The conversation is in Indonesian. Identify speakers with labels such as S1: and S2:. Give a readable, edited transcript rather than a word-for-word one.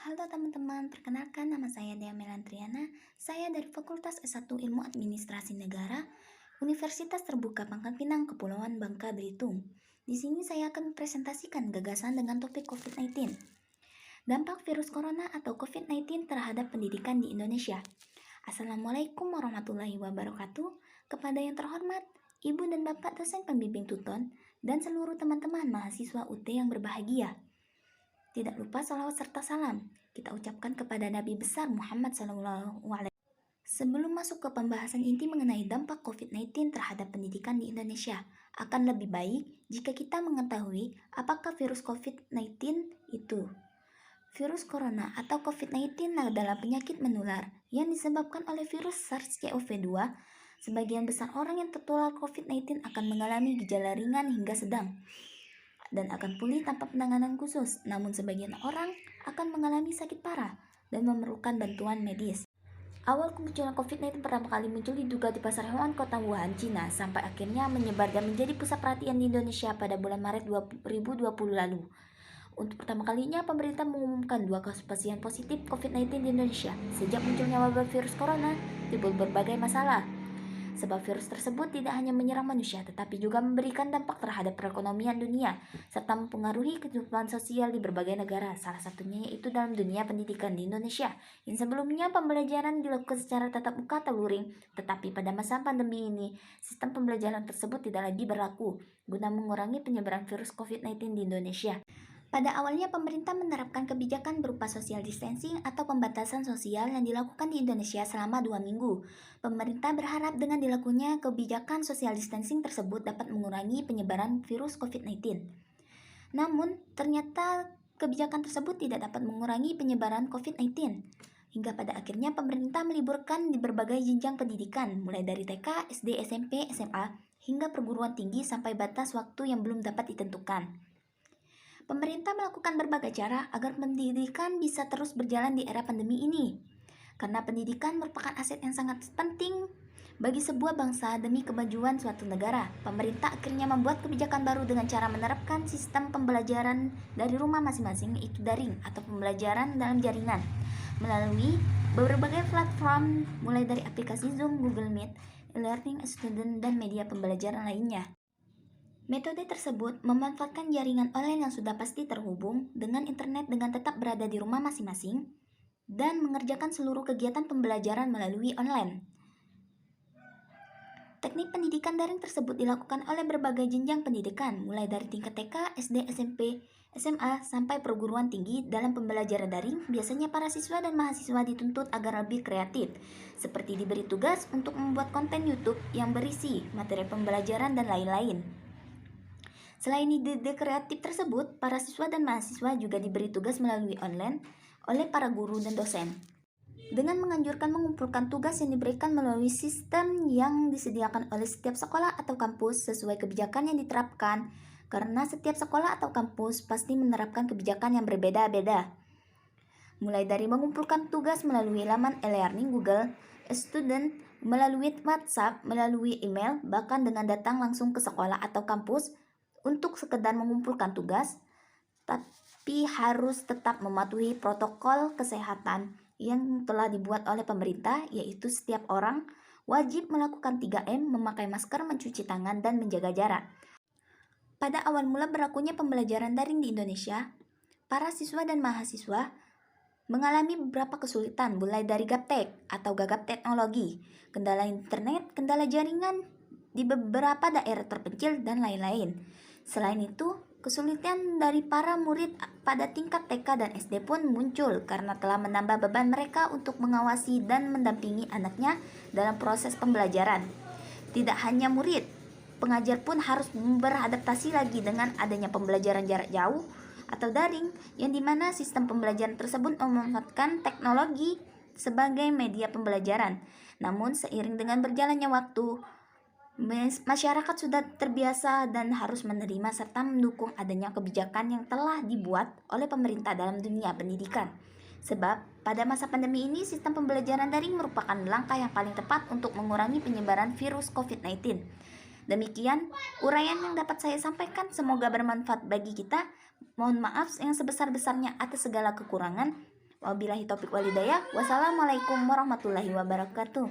S1: Halo teman-teman, perkenalkan nama saya Dea Melantriana. Saya dari Fakultas S1 Ilmu Administrasi Negara, Universitas Terbuka Pangkal Pinang, Kepulauan Bangka Belitung. Di sini saya akan presentasikan gagasan dengan topik COVID-19. Dampak virus corona atau COVID-19 terhadap pendidikan di Indonesia. Assalamualaikum warahmatullahi wabarakatuh. Kepada yang terhormat, Ibu dan Bapak dosen pembimbing Tuton, dan seluruh teman-teman mahasiswa UT yang berbahagia. Tidak lupa salawat serta salam kita ucapkan kepada Nabi besar Muhammad SAW. Sebelum masuk ke pembahasan inti mengenai dampak COVID-19 terhadap pendidikan di Indonesia, akan lebih baik jika kita mengetahui apakah virus COVID-19 itu. Virus corona atau COVID-19 adalah penyakit menular yang disebabkan oleh virus SARS-CoV-2. Sebagian besar orang yang tertular COVID-19 akan mengalami gejala ringan hingga sedang dan akan pulih tanpa penanganan khusus. Namun sebagian orang akan mengalami sakit parah dan memerlukan bantuan medis. Awal kemunculan COVID-19 pertama kali muncul diduga di pasar hewan kota Wuhan, Cina, sampai akhirnya menyebar dan menjadi pusat perhatian di Indonesia pada bulan Maret 2020 lalu. Untuk pertama kalinya, pemerintah mengumumkan 2 kasus pasien positif COVID-19 di Indonesia. Sejak munculnya wabah virus corona, timbul berbagai masalah. Sebab virus tersebut tidak hanya menyerang manusia, tetapi juga memberikan dampak terhadap perekonomian dunia, serta mempengaruhi kehidupan sosial di berbagai negara. Salah satunya yaitu dalam dunia pendidikan di Indonesia, yang sebelumnya pembelajaran dilakukan secara tatap muka atau luring, tetapi pada masa pandemi ini, sistem pembelajaran tersebut tidak lagi berlaku, guna mengurangi penyebaran virus COVID-19 di Indonesia. Pada awalnya pemerintah menerapkan kebijakan berupa social distancing atau pembatasan sosial yang dilakukan di Indonesia selama 2 minggu. Pemerintah berharap dengan dilakukannya kebijakan social distancing tersebut dapat mengurangi penyebaran virus COVID-19. Namun, ternyata kebijakan tersebut tidak dapat mengurangi penyebaran COVID-19. Hingga pada akhirnya pemerintah meliburkan di berbagai jenjang pendidikan, mulai dari TK, SD, SMP, SMA, hingga perguruan tinggi sampai batas waktu yang belum dapat ditentukan. Pemerintah melakukan berbagai cara agar pendidikan bisa terus berjalan di era pandemi ini. Karena pendidikan merupakan aset yang sangat penting bagi sebuah bangsa demi kemajuan suatu negara. Pemerintah akhirnya membuat kebijakan baru dengan cara menerapkan sistem pembelajaran dari rumah masing-masing, yaitu daring atau pembelajaran dalam jaringan, melalui berbagai platform mulai dari aplikasi Zoom, Google Meet, e-learning student, dan media pembelajaran lainnya. Metode tersebut memanfaatkan jaringan online yang sudah pasti terhubung dengan internet dengan tetap berada di rumah masing-masing dan mengerjakan seluruh kegiatan pembelajaran melalui online. Teknik pendidikan daring tersebut dilakukan oleh berbagai jenjang pendidikan, mulai dari tingkat TK, SD, SMP, SMA, sampai perguruan tinggi. Dalam pembelajaran daring, biasanya para siswa dan mahasiswa dituntut agar lebih kreatif, seperti diberi tugas untuk membuat konten YouTube yang berisi materi pembelajaran dan lain-lain. Selain ide kreatif tersebut, para siswa dan mahasiswa juga diberi tugas melalui online oleh para guru dan dosen. Dengan menganjurkan mengumpulkan tugas yang diberikan melalui sistem yang disediakan oleh setiap sekolah atau kampus sesuai kebijakan yang diterapkan, karena setiap sekolah atau kampus pasti menerapkan kebijakan yang berbeda-beda. Mulai dari mengumpulkan tugas melalui laman e-learning Google, student melalui WhatsApp, melalui email, bahkan dengan datang langsung ke sekolah atau kampus untuk sekedar mengumpulkan tugas, tapi harus tetap mematuhi protokol kesehatan yang telah dibuat oleh pemerintah, yaitu setiap orang wajib melakukan 3M, memakai masker, mencuci tangan, dan menjaga jarak. Pada awal mula berlakunya pembelajaran daring di Indonesia, para siswa dan mahasiswa mengalami beberapa kesulitan, mulai dari gaptek atau gagap teknologi, kendala internet, kendala jaringan di beberapa daerah terpencil, dan lain-lain. Selain itu, kesulitan dari para murid pada tingkat TK dan SD pun muncul karena telah menambah beban mereka untuk mengawasi dan mendampingi anaknya dalam proses pembelajaran. Tidak hanya murid, pengajar pun harus beradaptasi lagi dengan adanya pembelajaran jarak jauh atau daring, yang dimana sistem pembelajaran tersebut memanfaatkan teknologi sebagai media pembelajaran. Namun seiring dengan berjalannya waktu, masyarakat sudah terbiasa dan harus menerima serta mendukung adanya kebijakan yang telah dibuat oleh pemerintah dalam dunia pendidikan. Sebab pada masa pandemi ini sistem pembelajaran daring merupakan langkah yang paling tepat untuk mengurangi penyebaran virus COVID-19. Demikian uraian yang dapat saya sampaikan, semoga bermanfaat bagi kita. Mohon maaf yang sebesar-besarnya atas segala kekurangan. Wabillahi taufiq walhidayah. Wassalamualaikum warahmatullahi wabarakatuh.